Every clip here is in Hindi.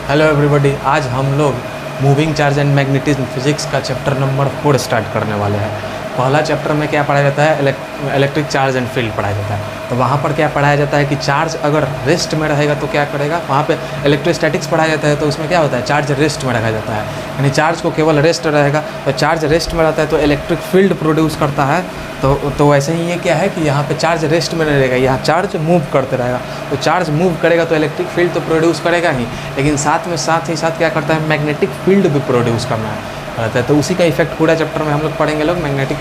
हेलो एवरीबॉडी, आज हम लोग moving charge and magnetism physics का चैप्टर नंबर 4 स्टार्ट करने वाले हैं। पहला चैप्टर में क्या पढ़ाया जाता है, इलेक्ट्रिक चार्ज एंड फील्ड पढ़ाया जाता है। तो वहाँ पर क्या पढ़ाया जाता है कि चार्ज अगर रेस्ट में रहेगा तो क्या करेगा। वहाँ पे इलेक्ट्रोस्टैटिक्स पढ़ाया जाता है, तो उसमें क्या होता है, चार्ज रेस्ट में रखा जाता है, यानी चार्ज को केवल रेस्ट रहेगा। तो चार्ज रेस्ट में रहता है तो इलेक्ट्रिक फील्ड प्रोड्यूस करता है। तो वैसे ही ये क्या है कि यहाँ पे चार्ज रेस्ट में नहीं रहेगा, यहाँ चार्ज मूव करते रहेगा। तो चार्ज मूव करेगा तो इलेक्ट्रिक फील्ड तो प्रोड्यूस करेगा ही, लेकिन साथ ही साथ क्या करता है, मैग्नेटिक फील्ड भी प्रोड्यूस करना रहता है। तो उसी का इफेक्ट पूरा चैप्टर में हम लोग पढ़ेंगे मैग्नेटिक,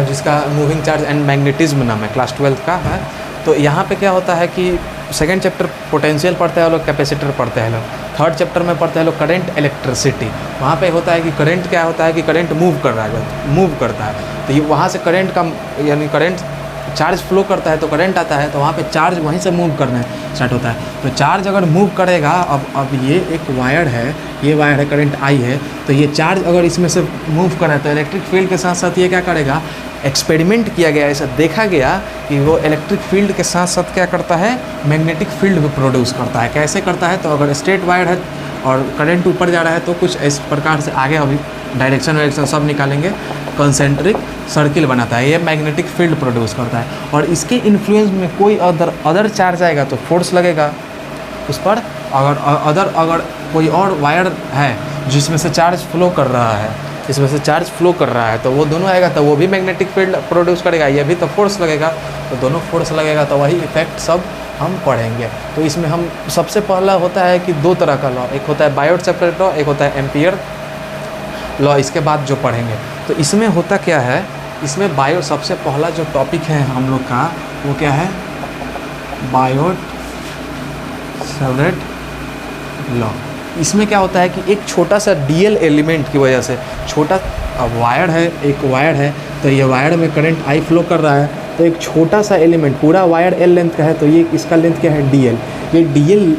जिसका मूविंग चार्ज एंड मैग्नेटिज्म नाम है, क्लास 12 का है। तो यहाँ पे क्या होता है कि सेकेंड चैप्टर पोटेंशियल पढ़ते हैं लोग, कैपेसिटर पढ़ते हैं लोग। थर्ड चैप्टर में पढ़ते हैं लोग करंट इलेक्ट्रिसिटी। वहाँ पे होता है कि करंट क्या होता है कि करंट मूव कर रहा है, मूव करता है। तो ये वहाँ से करंट का यानी करंट चार्ज फ्लो करता है तो करंट आता है, तो वहाँ पे चार्ज वहीं से मूव करना स्टार्ट होता है। तो चार्ज अगर मूव करेगा, अब ये एक वायर है, ये वायर है, करंट आई है, तो ये चार्ज अगर इसमें से मूव कर रहा है तो इलेक्ट्रिक फील्ड के साथ साथ ये क्या करेगा, एक्सपेरिमेंट किया गया, ऐसा देखा गया कि वो इलेक्ट्रिक फील्ड के साथ साथ क्या करता है, मैग्नेटिक फील्ड भी प्रोड्यूस करता है। कैसे करता है, तो अगर स्ट्रेट वायर है और करंट ऊपर जा रहा है तो कुछ इस प्रकार से, आगे अभी डायरेक्शन सब निकालेंगे, कंसेंट्रिक सर्किल बनाता है, ये मैग्नेटिक फील्ड प्रोड्यूस करता है। और इसके इन्फ्लुएंस में कोई अदर चार्ज आएगा तो फोर्स लगेगा उस पर। अगर कोई और वायर है जिसमें से चार्ज फ्लो कर रहा है, इसमें से चार्ज फ्लो कर रहा है, तो वो दोनों आएगा तो वो भी मैग्नेटिक फील्ड प्रोड्यूस करेगा, ये भी तो फोर्स लगेगा, तो दोनों फोर्स लगेगा, तो वही इफेक्ट सब हम पढ़ेंगे। तो इसमें हम सबसे पहला होता है कि दो तरह का लॉ, एक होता है बायोट-सैवर्ट लॉ, एक होता है एम्पियर लॉ। इसके बाद जो पढ़ेंगे तो इसमें होता क्या है, इसमें सबसे पहला जो टॉपिक है हम लोग का वो क्या है, बायोट-सैवर्ट लॉ। इसमें क्या होता है कि एक छोटा सा डीएल एलिमेंट की वजह से, छोटा वायर है, एक वायर है, तो ये वायर में करंट आई फ्लो कर रहा है, तो एक छोटा सा एलिमेंट, पूरा वायर एल लेंथ का है, तो ये इसका लेंथ क्या है, डीएल। ये डीएल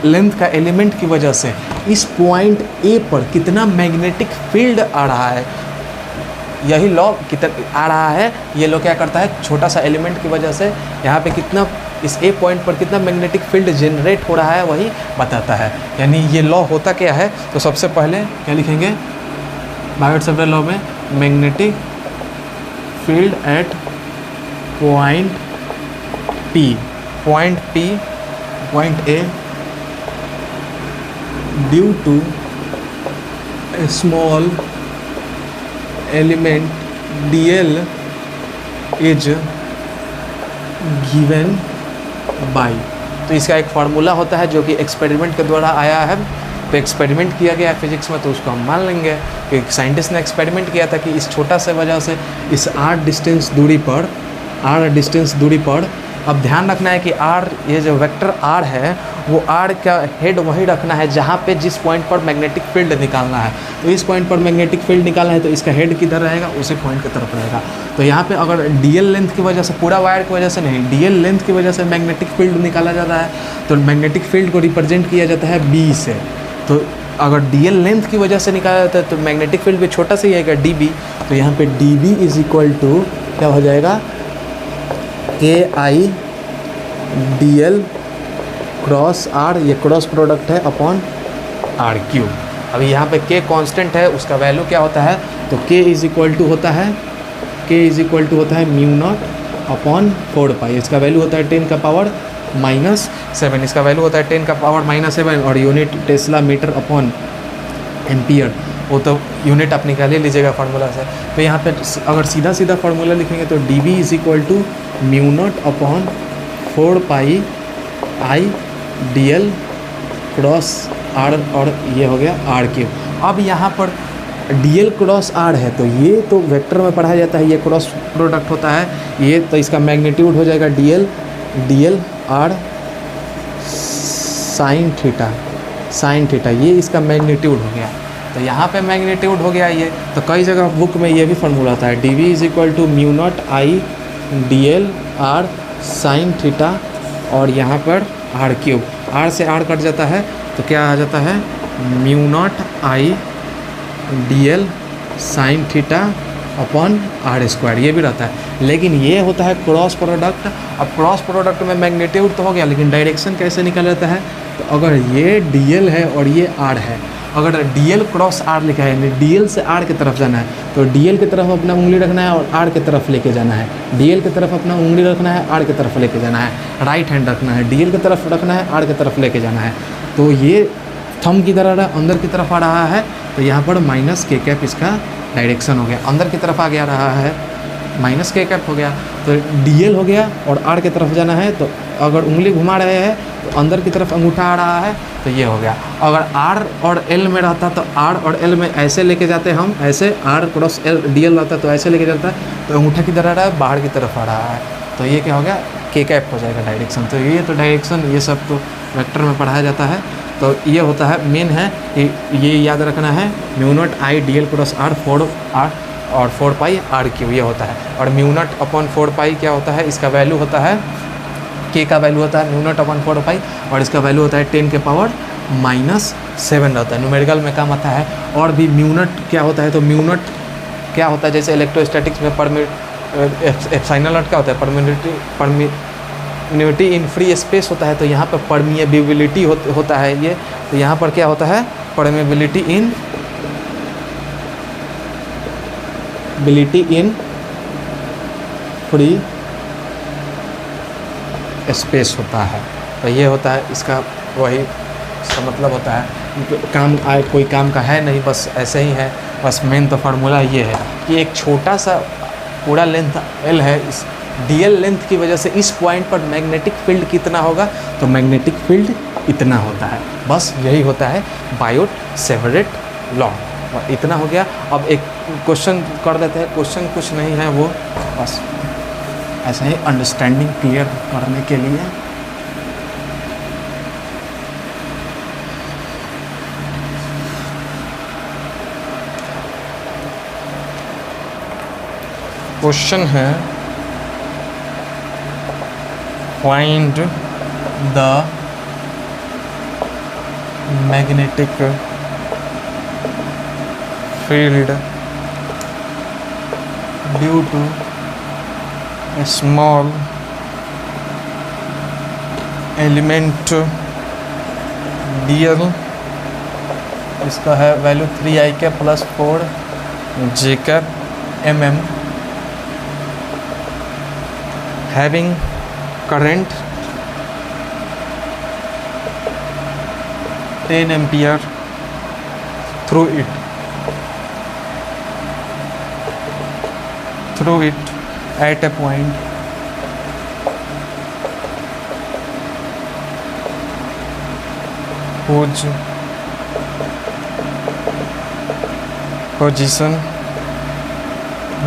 लेंथ का एलिमेंट की वजह से इस पॉइंट ए पर कितना मैग्नेटिक फील्ड आ रहा है, यही लॉ कितना आ रहा है, ये लॉ क्या करता है, छोटा सा एलिमेंट की वजह से यहाँ पे कितना, इस ए पॉइंट पर कितना मैग्नेटिक फील्ड जनरेट हो रहा है, वही बताता है। यानी ये लॉ होता क्या है, तो सबसे पहले क्या लिखेंगे, बायोट-सैवर्ट लॉ में magnetic field at point A due to small element dl is given by. तो इसका एक फार्मूला होता है जो कि एक्सपेरिमेंट के द्वारा आया है। तो एक्सपेरिमेंट किया गया है फिजिक्स में, तो उसको हम मान लेंगे कि साइंटिस्ट ने एक्सपेरिमेंट किया था कि इस छोटा से वजह से इस r डिस्टेंस दूरी पर अब ध्यान रखना है कि r, ये जो वेक्टर r है, वो r का हेड वही रखना है जहाँ पे जिस पॉइंट पर मैग्नेटिक फील्ड निकालना है। तो इस पॉइंट पर मैग्नेटिक फील्ड निकालना है तो इसका हेड किधर रहेगा, उसी पॉइंट की तरफ रहेगा। तो यहाँ पे अगर डीएल लेंथ की वजह से, पूरा वायर की वजह से नहीं, डीएल लेंथ की वजह से मैग्नेटिक फील्ड निकाला जाता है, तो मैग्नेटिक फील्ड को रिप्रेजेंट किया जाता है बी से। तो अगर डीएल लेंथ की वजह से निकाला जाता है तो मैग्नेटिक फील्ड भी छोटा सा ही आएगा, डी। तो यहाँ पे डी इज इक्वल टू क्या हो जाएगा, KI DL क्रॉस R, ये क्रॉस प्रोडक्ट है, अपॉन R3। अभी यहाँ पे K कांस्टेंट है, उसका वैल्यू क्या होता है, तो K इज इक्वल टू होता है म्यू नॉट अपॉन 4 पाई। इसका वैल्यू होता है 10 का पावर -7, इसका वैल्यू होता है 10 का पावर -7, और unit tesla metre upon ampere, वो तो यूनिट आप निकाल ही लीजिएगा फार्मूला से। तो यहाँ पे अगर सीधा फार्मूला लिखेंगे तो dV is equal to mu naught upon 4 pi I DL cross R, और ये हो गया R3। अब यहाँ पर DL क्रॉस R है, तो ये तो वेक्टर में पढ़ाया जाता है, ये क्रॉस प्रोडक्ट होता है, ये तो इसका मैग्नीट्यूड हो जाएगा DL R साइन थीटा, ये इसका मैग्नीट्यूड हो गया। तो यहाँ पे मैग्नीट्यूड हो गया ये, तो कई जगह बुक में ये भी फार्मूला आता है, dV is equal to mu naught I DL R sine theta, और यहाँ पर R3, R से R कट जाता है तो क्या आ जाता है, mu naught I DL sine theta upon R square, ये भी रहता है। लेकिन ये होता है क्रॉस प्रोडक्ट। अब क्रॉस प्रोडक्ट में मैग्नीट्यूड तो हो गया, लेकिन डायरेक्शन कैसे निकल जाता है? तो अगर ये dl है और ये r है, अगर dl क्रॉस r लिखा है यानी dl से r की तरफ जाना है, तो dl की तरफ अपना उंगली रखना है और r की तरफ लेके जाना है। dl की तरफ अपना उंगली रखना है, r की तरफ लेके जाना है। राइट हैंड रखना है, dl की तरफ रखना है, r की तरफ लेके जाना है। तो ये थंब की तरह अंदर की तरफ आ रहा है, तो यहाँ पर माइनस के कैप इसका डायरेक्शन हो गया। अंदर की तरफ आ गया रहा है, माइनस के कैप हो गया। तो dl हो गया और r की तरफ जाना है, तो अगर उंगली घुमा रहे हैं तो अंदर की तरफ अंगूठा आ रहा है, तो ये हो गया। अगर r और l में रहता तो r और l में ऐसे लेके जाते हम, ऐसे r क्रॉस l dl रहता तो ऐसे लेके जाता है, तो अंगूठा किधर आ रहा है? बाहर की तरफ आ रहा है। तो ये क्या हो गया? के कैप हो जाएगा डायरेक्शन। तो ये तो डायरेक्शन ये सब तो वेक्टर में पढ़ाया जाता है। तो ये होता है मेन है कि ये याद रखना है, mu naught I D L cross R 4r और 4 पाई आर क्यू, ये होता है। और म्यू नॉट अपॉन 4 पाई क्या होता है? इसका वैल्यू होता है, के का वैल्यू होता है म्यू नॉट अपॉन 4 पाई, और इसका वैल्यू होता है 10 के पावर -7 रहता है। न्यूमेरिकल में काम आता है। और भी म्यू नॉट क्या होता है? तो म्यू नॉट क्या होता है? जैसे इलेक्ट्रोस्टैटिक्स में एप्सिलॉन नॉट क्या होता है? परमिटिविटी इन फ्री स्पेस होता है। तो यहाँ पर परमिएबिलिटी होता है ये। तो यहाँ पर क्या होता है? परमिएबिलिटी इन फ्री स्पेस होता है। तो ये होता है इसका, वही इसका मतलब होता है काम आए, कोई काम का है नहीं, बस ऐसे ही है। बस मेन तो फार्मूला ये है कि एक छोटा सा पूरा लेंथ L है, इस dl लेंथ की वजह से इस पॉइंट पर मैग्नेटिक फील्ड कितना होगा? तो मैग्नेटिक फील्ड इतना होता है। बस यही होता है बायोट-सेवर्ट लॉ। और इतना हो गया। अब एक क्वेश्चन कर देते हैं। क्वेश्चन कुछ नहीं है, वो बस ऐसे ही अंडरस्टैंडिंग क्लियर करने के लिए। क्वेश्चन है find the magnetic field due to small element dl। इसका है वैल्यू 3i के plus 4j cap mm, having current 10 ampere through it at a point whose position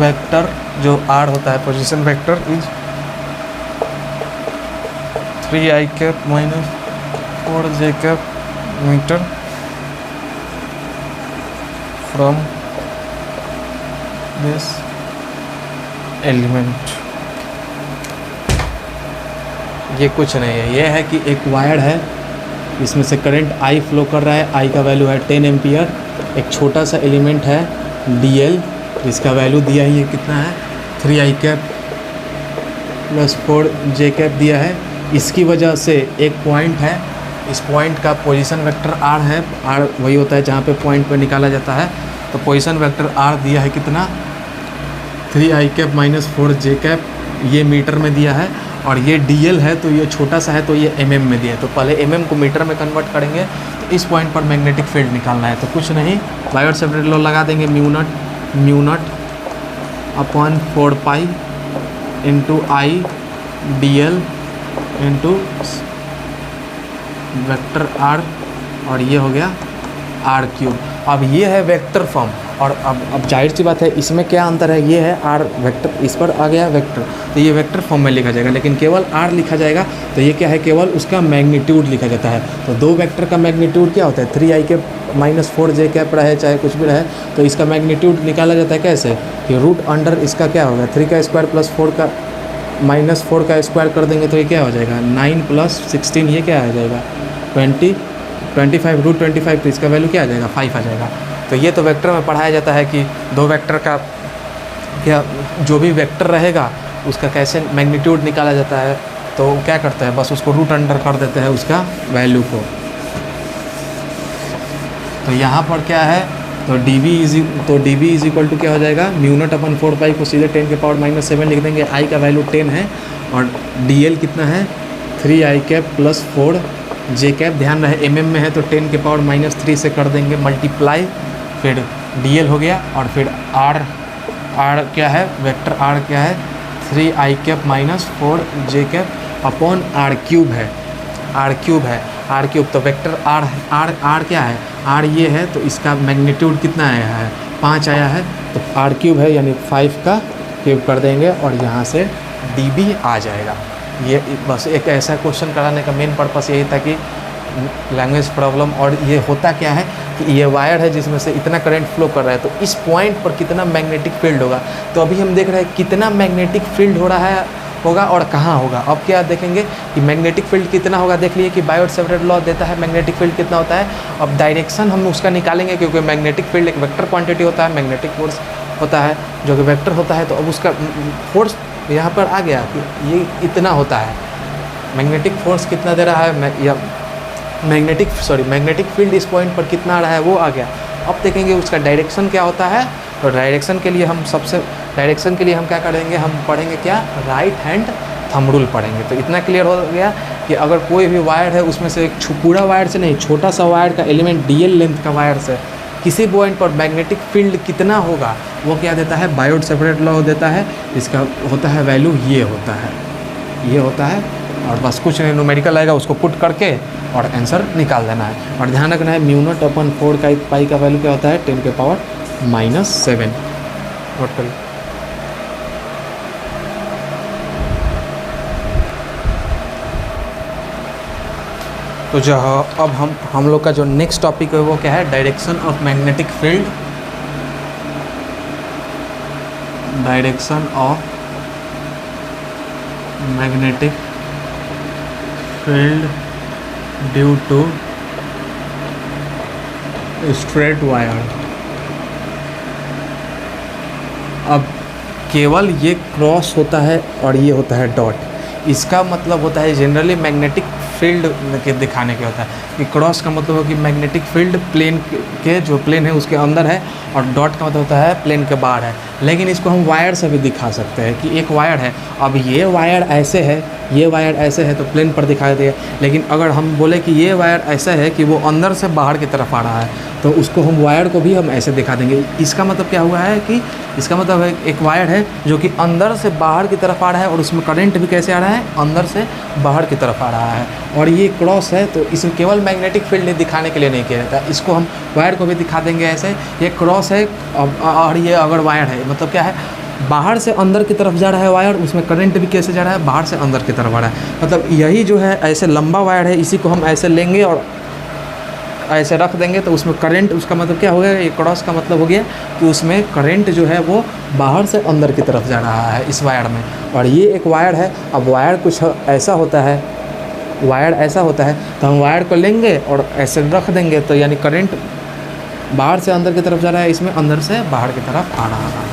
vector, जो r होता है position vector, is 3i cap minus 4j cap metre from this element. ये कुछ नहीं है, ये है कि एक वायर है, इसमें से करंट I फ्लो कर रहा है, I का वैल्यू है 10 एम्पियर। एक छोटा सा एलिमेंट है dl, इसका वैल्यू दिया ही है कितना है? 3i cap plus 4j cap दिया है। इसकी वजह से एक पॉइंट है, इस पॉइंट का पोजीशन वेक्टर r है। r वही होता है जहाँ पे पॉइंट पे निकाला जाता है। तो पोजीशन वेक्टर r दिया है कितना? 3i cap minus 4j cap, ये मीटर में दिया है। और ये dl है तो ये छोटा सा है, तो ये mm में दिया है। तो पहले mm को मीटर में कन्वर्ट करेंगे। तो इस पॉइंट पर मैग्नेटिक फील्ड निकालना है। तो कुछ नहीं, बायोट-सेवर्ट लॉ लगा देंगे, mu naught upon 4 pi into I dl into vector r, और ये हो गया r क्यूब। अब ये है वेक्टर फॉर्म। और अब जाहिर सी बात है, इसमें क्या अंतर है? ये है r वेक्टर, इस पर आ गया वेक्टर, तो ये वेक्टर फॉर्म में लिखा जाएगा। लेकिन केवल r लिखा जाएगा तो ये क्या है? केवल उसका मैग्नीट्यूड लिखा जाता है। तो दो वेक्टर का मैग्नीट्यूड क्या होता है? 3i के माइनस 4j कैप रहे चाहे कुछ भी रहे, तो इसका मैग्नीट्यूड निकाला जाता है कैसे? कि रूट अंडर इसका क्या होगा? 3 का स्क्वायर प्लस 4 का माइनस 4 का स्क्वायर कर देंगे तो ये क्या हो जाएगा? 9 प्लस 16, ये क्या आ जाएगा? 25 रूट 25, तो इसका वैल्यू क्या आ जाएगा? 5 आ जाएगा। तो ये तो वेक्टर में पढ़ाया जाता है कि दो वेक्टर का क्या जो भी वेक्टर रहेगा उसका कैसे मैग्नीट्यूड निकाला जाता है, तो क्या करते हैं, बस उसको रूट अंडर कर देते हैं उसका वैल्यू को। तो यहाँ पर क्या है, तो D B is equal to क्या हो जाएगा, म्यू नॉट अपन 4 पाई को सीधे 10 के पावर -7 लिख देंगे। आई का वैल्यू 10 है और डी एल कितना है 3i cap plus 4j cap. ध्यान रहे एम में है तो 10 के पावर -3 से कर देंगे मल्टीप्लाई, फिर डी एल हो गया और फिर आर क्या है, वेक्टर आर क्या है 3i cap -4j cap upon R cube है, आर क्यूब। तो वेक्टर आर क्या है, आर ये है तो इसका मैग्नीट्यूड कितना आया है 5 आया है, तो आर क्यूब है यानी 5 का क्यूब कर देंगे और यहाँ से डी बी आ जाएगा। ये बस एक ऐसा क्वेश्चन कराने का मेन पर्पस यही था कि लैंग्वेज प्रॉब्लम। और ये होता क्या है कि ये वायर है जिसमें से इतना करंट फ्लो कर रहा है, तो इस पॉइंट पर कितना मैग्नेटिक फील्ड होगा। तो अभी हम देख रहे हैं कितना मैग्नेटिक फील्ड हो रहा है होगा और कहाँ होगा। अब क्या देखेंगे कि मैग्नेटिक फील्ड कितना होगा, देख लिए कि बायोट-सैवर्ट लॉ देता है मैग्नेटिक फील्ड कितना होता है। अब डायरेक्शन हम उसका निकालेंगे क्योंकि मैग्नेटिक फील्ड एक वेक्टर क्वांटिटी होता है, मैग्नेटिक फोर्स होता है जो कि वेक्टर होता है। तो अब उसका फोर्स यहाँ पर आ गया कि ये इतना होता है, मैग्नेटिक फोर्स कितना दे रहा है या मैग्नेटिक फील्ड इस पॉइंट पर कितना आ रहा है वो आ गया। अब देखेंगे उसका डायरेक्शन क्या होता है। तो डायरेक्शन के लिए हम क्या करेंगे, हम पढ़ेंगे क्या, राइट हैंड थंब रूल पढ़ेंगे। तो इतना क्लियर हो गया कि अगर कोई भी वायर है उसमें से पूरा वायर से नहीं, छोटा सा वायर का एलिमेंट डीएल लेंथ का वायर से किसी पॉइंट पर मैग्नेटिक फील्ड कितना होगा वो क्या देता है, बायोट-सैवर्ट लॉ देता है। इसका होता है वैल्यू ये होता है और बस कुछ नहीं, न्यूमेरिकल आएगा उसको पुट करके और आंसर निकाल देना है। और ध्यान रखना है म्यू नॉट अपन 4 का पाई का वैल्यू क्या होता है 10 के पावर -7 टोटल। तो जो अब हम लोग का जो नेक्स्ट टॉपिक है वो क्या है, direction of magnetic field, direction of magnetic field due to straight wire. अब केवल ये क्रॉस होता है और ये होता है डॉट। इसका मतलब होता है जनरली मैग्नेटिक फील्ड के दिखाने के होता है कि क्रॉस का मतलब है कि मैग्नेटिक फील्ड प्लेन के जो प्लेन है उसके अंदर है और डॉट का मतलब होता है प्लेन के बाहर है। लेकिन इसको हम वायर से भी दिखा सकते हैं कि एक वायर है, अब ये वायर ऐसे है, ये वायर ऐसे है तो प्लेन पर दिखाई दे। लेकिन अगर हम बोले कि ये वायर ऐसा है कि वो अंदर से बाहर की तरफ आ रहा है तो उसको हम वायर को भी हम ऐसे दिखा देंगे। इसका मतलब क्या हुआ है कि इसका मतलब है एक वायर है जो कि अंदर से बाहर की तरफ आ रहा है और उसमें करंट भी कैसे आ रहा है, अंदर से बाहर की तरफ आ रहा है। और ये क्रॉस है तो इसमें केवल मैग्नेटिक फील्ड दिखाने के लिए नहीं किया जाता, इसको हम वायर को भी दिखा देंगे ऐसे। ये क्रॉस है और ये अगर वायर है मतलब क्या है, बाहर से अंदर की तरफ जा रहा है वायर, उसमें करंट भी कैसे जा रहा है, बाहर से अंदर की तरफ आ रहा है। मतलब यही जो है ऐसे लंबा वायर है, इसी को हम ऐसे लेंगे और ऐसे रख देंगे तो उसमें करंट, उसका मतलब क्या हो गया, ये क्रॉस का मतलब हो गया कि उसमें करंट जो है वो बाहर से अंदर की तरफ जा रहा है इस वायर में। और ये एक वायर है। अब वायर कुछ ऐसा होता है, वायर ऐसा होता है तो हम वायर को लेंगे और ऐसे रख देंगे तो यानी करंट बाहर से अंदर की तरफ जा रहा है, इसमें अंदर से बाहर की तरफ आ रहा है।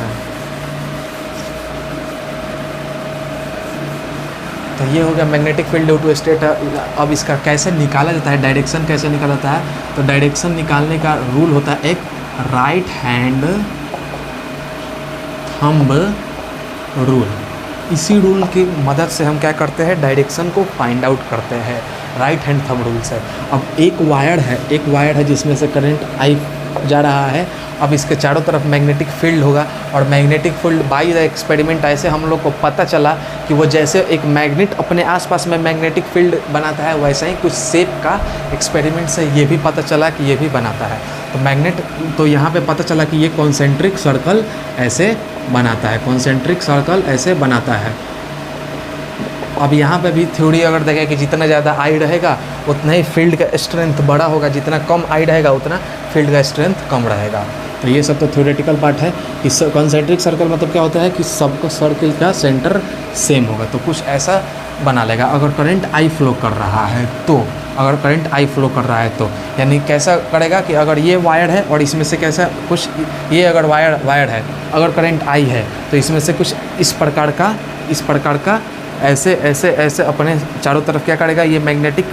तो ये हो गया magnetic field due to state. अब इसका कैसे निकाला जाता है, डायरेक्शन कैसे निकाला जाता है, तो डायरेक्शन निकालने का रूल होता है एक राइट हैंड थंब रूल। इसी रूल की मदद से हम क्या करते हैं, डायरेक्शन को फाइंड आउट करते हैं राइट हैंड थंब रूल से। अब एक वायर है जिसमें से करंट आई जा रहा है। अब इसके चारों तरफ मैग्नेटिक फील्ड होगा और magnetic field by the experiment ऐसे हम लोग को पता चला कि वो जैसे एक मैग्नेट अपने आसपास में मैग्नेटिक फील्ड बनाता है वैसे ही कुछ शेप का एक्सपेरिमेंट से ये भी पता चला कि ये भी बनाता है। तो मैग्नेट, तो यहाँ पे पता चला कि ये कॉन्सेंट्रिक सर्कल ऐसे बनाता है, कॉन्सेंट्रिक सर्कल ऐसे बनाता है। अब यहाँ पे भी थ्योरी अगर देखें कि जितना ज़्यादा आई रहेगा उतना ही फील्ड का स्ट्रेंथ बड़ा होगा, जितना कम आई रहेगा उतना फील्ड का स्ट्रेंथ कम रहेगा। तो ये सब तो थ्योरेटिकल पार्ट है। इस कॉन्सेंट्रिक सर्कल मतलब क्या होता है कि सबका सर्कल का सेंटर सेम होगा, तो कुछ ऐसा बना लेगा। अगर करंट आई फ्लो कर रहा है तो, अगर करंट आई फ्लो कर रहा है तो यानी कैसा करेगा कि अगर ये वायर है और इसमें से कैसा कुछ, ये अगर वायर है, अगर करंट आई है तो इसमें से कुछ इस प्रकार का ऐसे ऐसे ऐसे अपने चारों तरफ क्या करेगा, ये मैग्नेटिक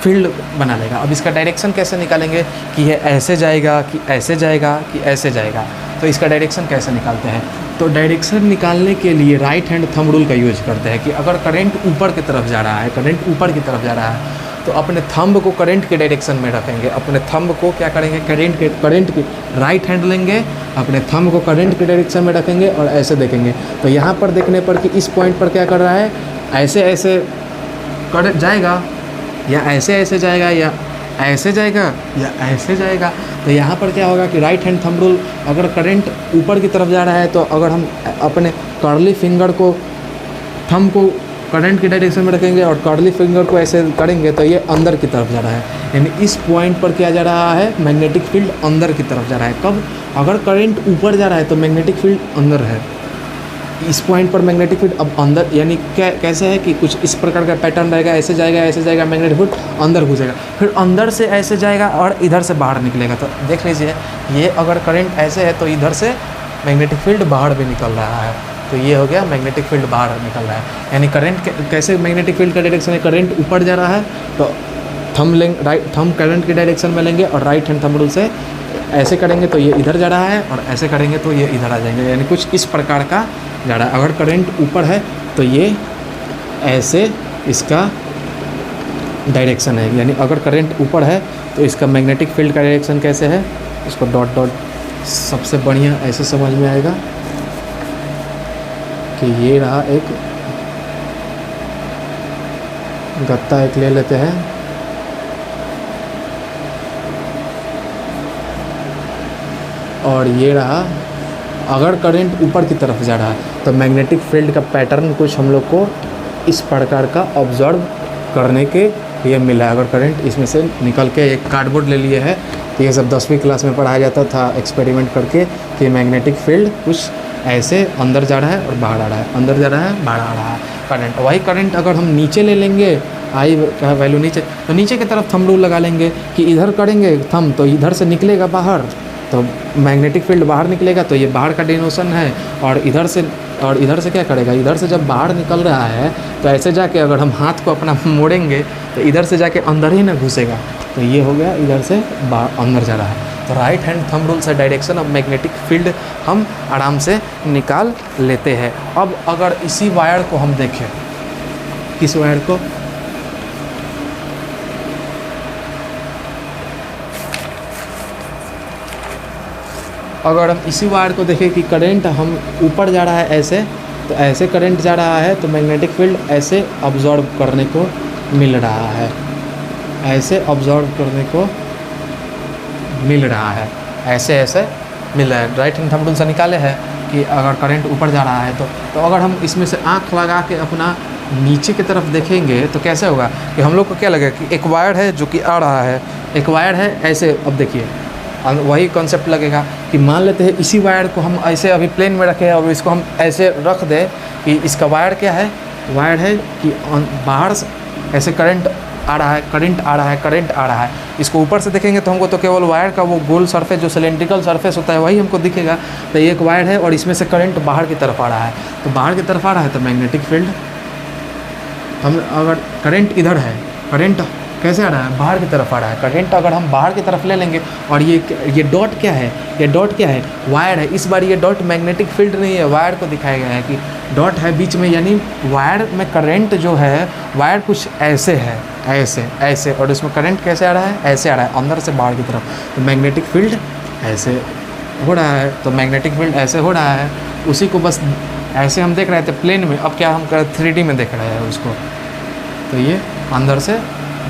फील्ड बना लेगा। अब इसका डायरेक्शन कैसे निकालेंगे कि ये ऐसे जाएगा कि ऐसे जाएगा कि ऐसे जाएगा, तो इसका डायरेक्शन कैसे निकालते हैं? तो डायरेक्शन निकालने के लिए राइट हैंड थंब रूल का यूज करते हैं कि अगर करंट ऊपर की तरफ जा रहा है, करंट ऊपर की तरफ जा रहा है, तो अपने थंब को करंट के डायरेक्शन में रखेंगे। अपने थंब को क्या करेंगे, करंट के राइट हैंड लेंगे, अपने थंब को करंट के डायरेक्शन में रखेंगे और ऐसे देखेंगे। तो यहाँ पर देखने पर कि इस पॉइंट पर क्या कर रहा है, ऐसे ऐसे कर जाएगा या ऐसे ऐसे जाएगा या ऐसे जाएगा या ऐसे जाएगा। तो यहाँ पर क्या होगा कि राइट हैंड थंब रूल, अगर करंट ऊपर की तरफ जा रहा है तो अगर हम अपने कर्ली फिंगर को, थंब को करंट की डायरेक्शन में रखेंगे और कर्ली फिंगर को ऐसे करेंगे तो ये अंदर की तरफ जा रहा है, यानी इस पॉइंट पर क्या जा रहा है, मैग्नेटिक फील्ड अंदर की तरफ जा रहा है। कब, अगर करंट ऊपर जा रहा है तो मैग्नेटिक फील्ड अंदर है, इस पॉइंट पर मैग्नेटिक फील्ड अब अंदर, यानी कैसे है कि कुछ इस प्रकार का पैटर्न रहेगा, ऐसे जाएगा मैग्नेटिक फील्ड अंदर घुसेगा, फिर अंदर से ऐसे जाएगा और इधर से बाहर निकलेगा। तो देख लीजिए, ये अगर करंट ऐसे है तो इधर से मैग्नेटिक फील्ड बाहर भी निकल रहा है, तो ये हो गया मैग्नेटिक फील्ड बाहर निकल रहा है। यानी करंट कैसे मैग्नेटिक फील्ड का डायरेक्शन है, करंट ऊपर जा रहा है तो थंब करंट की डायरेक्शन में लेंगे और राइट हैंड थंब रूल से ऐसे करेंगे तो ये इधर जा रहा है और ऐसे करेंगे तो ये इधर आ जाएंगे, यानी कुछ इस प्रकार का जा रहा है। अगर करंट ऊपर है तो ये ऐसे इसका डायरेक्शन है, यानी अगर करंट ऊपर है तो इसका मैग्नेटिक फील्ड का डायरेक्शन कैसे है, इसको डॉट डॉट सबसे बढ़िया ऐसे समझ में आएगा कि ये रहा एक गत्ता, एक ले लेते हैं, और ये रहा, अगर करंट ऊपर की तरफ जा रहा है तो मैग्नेटिक फील्ड का पैटर्न कुछ हम लोग को इस प्रकार का ऑब्जर्व करने के लिए मिला है। अगर करंट इसमें से निकल के, एक कार्डबोर्ड ले लिए है, तो ये सब 10वीं क्लास में पढ़ाया जाता था एक्सपेरिमेंट करके कि मैग्नेटिक फील्ड कुछ ऐसे अंदर जा रहा है और बाहर आ रहा है, अंदर जा रहा है बाहर आ रहा है करंट। वही करंट अगर हम नीचे ले लेंगे, आई का वैल्यू नीचे, तो नीचे की तरफ थंब रूल लगा लेंगे कि इधर करेंगे थंब तो इधर से निकलेगा बाहर, तो मैग्नेटिक फील्ड बाहर निकलेगा, तो ये बाहर का डिनोशन है। और इधर से क्या करेगा, इधर से जब बाहर निकल रहा है तो ऐसे जाके अगर हम हाथ को अपना मोड़ेंगे तो इधर से जाके अंदर ही ना घुसेगा, तो ये हो गया इधर से बाहर अंदर जा रहा है। तो राइट हैंड थंब रूल से डायरेक्शन ऑफ मैग्नेटिक फील्ड हम आराम से निकाल लेते हैं। अब अगर इसी वायर को हम देखें, किस वायर को, अगर हम इसी वायर को देखें कि करंट हम ऊपर जा रहा है ऐसे, तो ऐसे करंट जा रहा है तो मैग्नेटिक फील्ड ऐसे ऑब्जॉर्व करने को मिल रहा है, ऐसे ऑब्जॉर्व करने को मिल रहा है, ऐसे ऐसे मिल रहा है। राइट हैंड थंब रूल से निकाले हैं कि अगर करंट ऊपर जा रहा है तो अगर हम इसमें से आँख लगा के अपना नीचे की तरफ देखेंगे तो कैसे होगा कि हम लोग को क्या लगेगा कि एक वायर है जो कि आ रहा है, एक वायर है ऐसे। अब देखिए वही कॉन्सेप्ट लगेगा कि मान लेते हैं इसी वायर को हम ऐसे अभी प्लेन में रखें और इसको हम ऐसे रख दें कि इसका वायर क्या है, वायर है कि बाहर से ऐसे करंट आ रहा है, करंट आ रहा है। इसको ऊपर से देखेंगे तो हमको तो केवल वायर का वो गोल सरफेस जो सिलेंड्रिकल सरफेस होता है वही हमको दिखेगा। तो ये एक वायर है और इसमें से करंट बाहर की तरफ आ रहा है, तो बाहर की तरफ आ रहा है तो मैग्नेटिक फील्ड, हम अगर करंट इधर है, करंट कैसे आ रहा है, बाहर की तरफ आ रहा है, करंट अगर हम बाहर की तरफ ले लेंगे और ये डॉट क्या है, ये डॉट क्या है, वायर है। इस बार ये डॉट मैग्नेटिक फील्ड नहीं है, वायर को दिखाया गया है कि डॉट है बीच में, यानी वायर में करंट जो है, वायर कुछ ऐसे है, ऐसे ऐसे, और इसमें करंट कैसे आ रहा है, ऐसे आ रहा है अंदर से बाहर की तरफ। तो मैग्नेटिक फील्ड ऐसे हो रहा है, तो मैग्नेटिक फील्ड ऐसे हो रहा है, उसी को बस ऐसे हम देख रहे थे प्लेन में, अब क्या हम 3D में देख रहे हैं उसको। तो ये अंदर से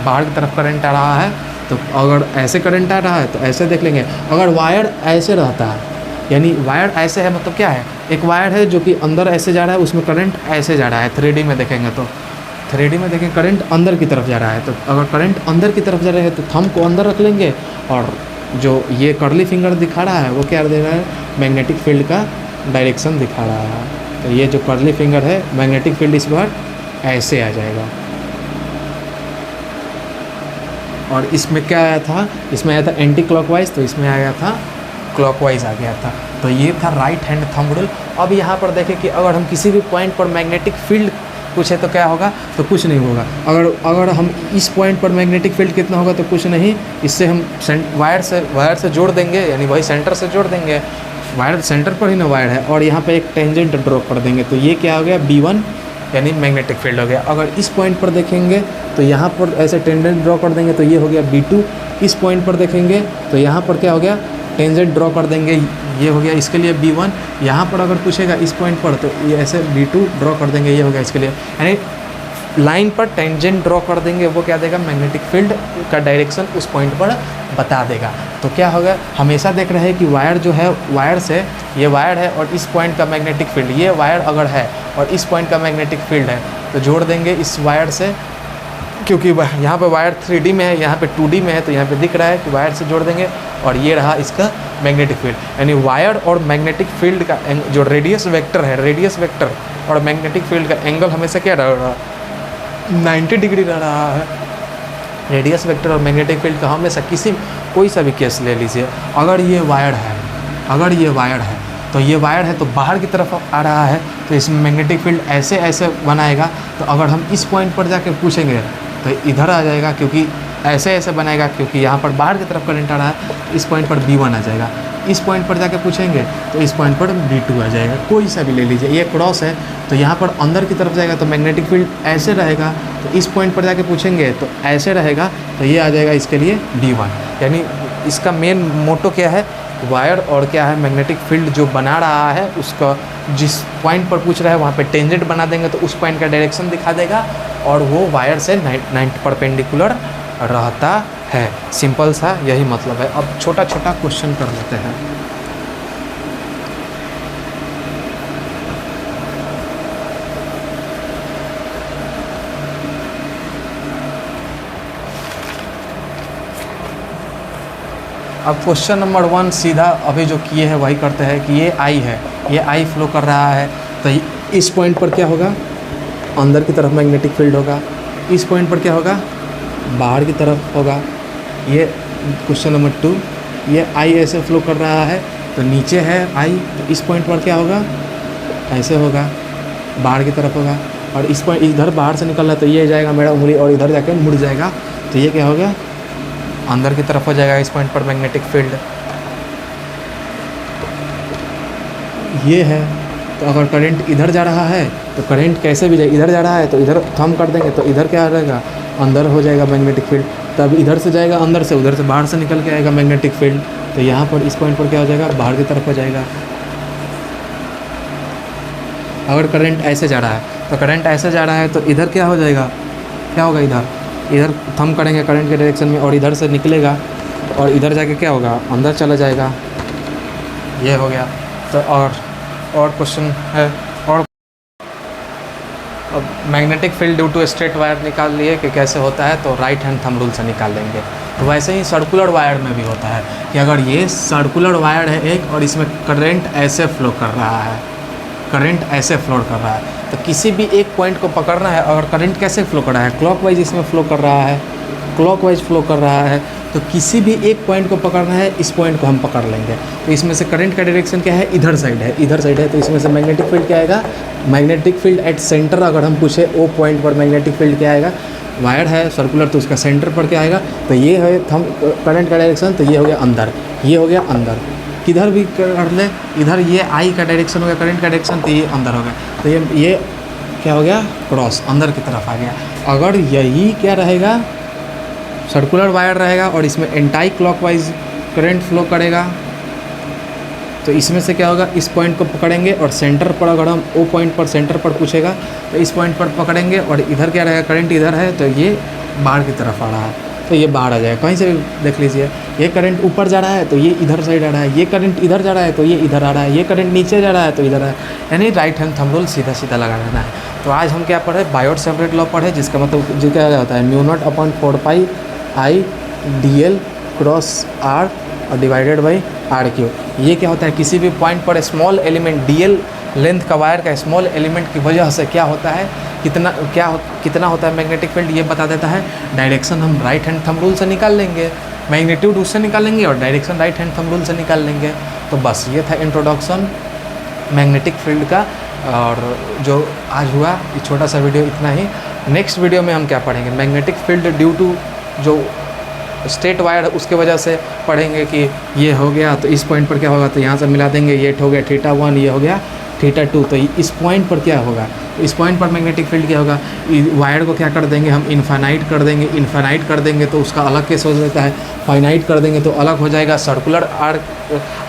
बाहर की तरफ करंट आ रहा है, तो अगर ऐसे करंट आ रहा है तो ऐसे देख लेंगे। अगर वायर ऐसे रहता है, यानी वायर ऐसे है मतलब क्या है, एक वायर है जो कि अंदर ऐसे जा रहा है, उसमें करंट ऐसे जा रहा है, 3D में देखेंगे तो 3D में देखेंगे करंट अंदर की तरफ जा रहा है। तो अगर करंट अंदर की तरफ जा रहा है तो थंब को अंदर रख लेंगे और जो ये कर्ली फिंगर दिखा रहा है वो क्या दे रहा है, मैग्नेटिक फील्ड का डायरेक्शन दिखा रहा है। तो ये जो कर्ली फिंगर है मैग्नेटिक फील्ड इस बार ऐसे आ जाएगा। और इसमें क्या आया था, इसमें आया था एंटी क्लॉकवाइज, तो इसमें आया था क्लॉकवाइज आ गया था। तो ये था राइट हैंड थंब रूल। अब यहाँ पर देखें कि अगर हम किसी भी पॉइंट पर मैग्नेटिक फील्ड पूछे तो क्या होगा, तो कुछ नहीं होगा। अगर हम इस पॉइंट पर मैग्नेटिक फील्ड कितना होगा, तो कुछ नहीं, इससे हम वायर से जोड़ देंगे, यानी वही सेंटर से जोड़ देंगे, वायर सेंटर पर ही ना वायर है, और यहाँ पे एक टेंजेंट ड्रॉ कर देंगे। तो ये क्या हो गया, B1 यानी मैग्नेटिक फील्ड हो गया। अगर इस पॉइंट पर देखेंगे तो यहाँ पर ऐसे टेंजेंट ड्रॉ कर देंगे, तो ये हो गया B2। इस पॉइंट पर देखेंगे तो यहाँ पर क्या हो गया, टेंजेंट ड्रॉ कर देंगे, ये हो गया इसके लिए B1। यहाँ पर अगर पूछेगा इस पॉइंट पर तो ये ऐसे B2 ड्रॉ कर देंगे, ये हो गया इसके लिए, यानी लाइन पर टेंजेंट ड्रॉ कर देंगे, वो क्या देगा, मैग्नेटिक फील्ड का डायरेक्शन उस पॉइंट पर बता देगा। तो क्या होगा, हमेशा देख रहे हैं कि वायर जो है, वायर से ये वायर है और इस पॉइंट का मैग्नेटिक फील्ड, ये वायर अगर है और इस पॉइंट का मैग्नेटिक फील्ड है तो जोड़ देंगे इस वायर से, क्योंकि यहाँ पे वायर 3D में है, यहाँ पे 2D में है, तो यहाँ पे दिख रहा है कि वायर से जोड़ देंगे और ये रहा इसका मैग्नेटिक फील्ड। यानी वायर और मैग्नेटिक फील्ड का जो रेडियस वेक्टर है, रेडियस वेक्टर और मैग्नेटिक फील्ड का एंगल हमेशा क्या रह रहा है, 90 डिग्री रह रहा है। रेडियस वेक्टर और मैग्नेटिक फील्ड का हमेशा कोई सा भी केस ले लीजिए, अगर ये वायर है, तो ये वायर है तो बाहर की तरफ आ रहा है, तो इसमें मैग्नेटिक फील्ड ऐसे ऐसे बनाएगा। तो अगर हम इस पॉइंट पर जाके पूछेंगे तो इधर आ जाएगा, क्योंकि ऐसे ऐसे बनाएगा, क्योंकि यहाँ पर बाहर की तरफ करंट आ रहा है, तो इस पॉइंट पर B1 आ जाएगा। इस पॉइंट पर जाके पूछेंगे तो इस पॉइंट पर B2 आ जाएगा, कोई सा भी ले लीजिए। ये क्रॉस है तो यहाँ पर अंदर की तरफ जाएगा तो मैग्नेटिक फील्ड ऐसे रहेगा, तो इस पॉइंट पर जाके पूछेंगे तो ऐसे रहेगा, तो ये आ जाएगा इसके लिए B1। यानी इसका मेन मोटो क्या है, वायर और क्या है, मैग्नेटिक फील्ड जो बना रहा है उसका जिस पॉइंट पर पूछ रहा है वहाँ पे टेंजेंट बना देंगे, तो उस पॉइंट का डायरेक्शन दिखा देगा और वो वायर से 90 परपेंडिकुलर रहता है। सिंपल सा यही मतलब है। अब छोटा छोटा क्वेश्चन कर लेते हैं। अब क्वेश्चन नंबर 1 सीधा अभी जो किए हैं वही करते हैं कि ये I है, ये I फ्लो कर रहा है, तो इस पॉइंट पर क्या होगा, अंदर की तरफ मैग्नेटिक फील्ड होगा, इस पॉइंट पर क्या होगा, बाहर की तरफ होगा। ये क्वेश्चन नंबर 2, ये I ऐसे फ्लो कर रहा है, तो नीचे है I, तो इस पॉइंट पर क्या होगा, ऐसे होगा, बाहर की तरफ होगा, और इस पॉइंट इधर बाहर से निकल रहा है, तो ये जाएगा मेरा उंगली और इधर जाकर मुड़ जाएगा, तो ये क्या होगा, अंदर की तरफ हो जाएगा इस पॉइंट पर मैग्नेटिक फील्ड। ये है, तो अगर करंट इधर जा रहा है तो करंट कैसे भी जाए, इधर जा रहा है तो इधर थंब कर देंगे, तो इधर क्या रहेगा, अंदर हो जाएगा मैग्नेटिक फील्ड। तब इधर से जाएगा अंदर से, उधर से बाहर से निकल के आएगा मैग्नेटिक फील्ड, तो यहाँ पर इस पॉइंट पर क्या हो जाएगा, बाहर की तरफ हो जाएगा। अगर करंट ऐसे जा रहा है तो करंट ऐसे जा रहा है तो इधर क्या हो जाएगा, क्या होगा, इधर थंब करेंगे करंट के डायरेक्शन में और इधर से निकलेगा और इधर जाके क्या होगा, अंदर चला जाएगा। ये हो गया। तो और क्वेश्चन है, और अब magnetic field due to straight wire निकाल लिए कि कैसे होता है, तो राइट हैंड थंब रूल से निकाल लेंगे। तो वैसे ही सर्कुलर वायर में भी होता है कि अगर ये सर्कुलर वायर है एक और इसमें करंट ऐसे फ्लो कर रहा है, करंट ऐसे फ्लो कर रहा है, तो किसी भी एक पॉइंट को पकड़ना है। और करंट कैसे फ्लो कर रहा है, क्लॉकवाइज इसमें फ्लो कर रहा है, क्लॉकवाइज फ्लो कर रहा है, तो किसी भी एक पॉइंट को पकड़ना है, इस पॉइंट को हम पकड़ लेंगे। तो इसमें से करंट का डायरेक्शन क्या है, इधर साइड है, इधर साइड है, तो इसमें से मैग्नेटिक फील्ड क्या आएगा, मैग्नेटिक फील्ड एट सेंटर। अगर हम पूछे ओ पॉइंट पर मैग्नेटिक फील्ड क्या आएगा, वायर है सर्कुलर तो उसका सेंटर पर क्या आएगा, तो ये है हम करंट का डायरेक्शन, तो ये हो गया अंदर, ये हो गया अंदर। किधर भी कर ले, इधर ये आई का डायरेक्शन हो गया करंट का डायरेक्शन, तो ये अंदर हो गया, तो ये क्या हो गया, क्रॉस, अंदर की तरफ आ गया। अगर यही क्या रहेगा, सर्कुलर वायर रहेगा और इसमें एंटी क्लॉकवाइज करंट फ्लो करेगा, तो इसमें से क्या होगा, इस पॉइंट को पकड़ेंगे और सेंटर पर, अगर हम ओ पॉइंट पर सेंटर पर पूछेगा तो इस पॉइंट पर पकड़ेंगे और इधर क्या रहेगा, करंट इधर है, तो ये बाहर की तरफ आ रहा है, तो ये बाहर आ जाएगा। कहीं से देख लीजिए, ये करंट ऊपर जा रहा है तो ये इधर साइड आ रहा है, ये करंट इधर जा रहा है तो ये इधर आ रहा है, ये करंट नीचे जा रहा है तो इधर है, यानी राइट हैंड थंब रूल सीधा सीधा लगा लेना है। तो आज हम क्या पढ़े, बायोट सेपरेट लॉ पढ़े, जिसका मतलब जो क्या होता है, μ0/4πI dl क्रॉस r और डिवाइडेड बाई आर क्यू। ये क्या होता है, किसी भी पॉइंट पर स्मॉल एलिमेंट डीएल लेंथ का वायर का स्मॉल एलिमेंट की वजह से क्या होता है, कितना होता है मैग्नेटिक फील्ड, ये बता देता है। डायरेक्शन हम राइट हैंड थंब रूल से निकाल लेंगे, मैग्नीट्यूड उससे निकालेंगे और direction right hand thumb rule से निकाल लेंगे। तो बस ये था इंट्रोडक्शन मैग्नेटिक फील्ड का। और जो आज हुआ ये छोटा सा वीडियो इतना ही। नेक्स्ट वीडियो में हम क्या पढ़ेंगे, मैग्नेटिक फील्ड ड्यू टू जो स्ट्रेट वायर उसके वजह से पढ़ेंगे कि ये हो गया तो इस पॉइंट पर क्या होगा, तो यहाँ से मिला देंगे, ये हो गया θ1, ये हो गया θ2, तो इस पॉइंट पर क्या होगा, इस पॉइंट पर मैग्नेटिक फील्ड क्या होगा, वायर को क्या कर देंगे हम, इन्फानाइट कर देंगे। इन्फानाइट कर देंगे तो उसका अलग केस हो जाता है, फाइनाइट कर देंगे तो अलग हो जाएगा। सर्कुलर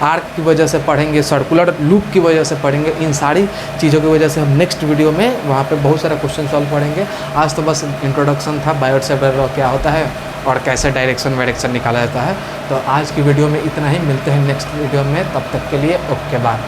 आर्क की वजह से पढ़ेंगे, सर्कुलर लूप की वजह से पढ़ेंगे। इन सारी चीज़ों की वजह से हम नेक्स्ट वीडियो में वहाँ पे बहुत सारा क्वेश्चन सॉल्व पढ़ेंगे। आज तो बस इंट्रोडक्शन था, बायोट-सैवर्ट लॉ क्या होता है और कैसे डायरेक्शन वायरेक्शन निकाला जाता है। तो आज की वीडियो में इतना ही, मिलते हैं नेक्स्ट वीडियो में, तब तक के लिए ओके बाय।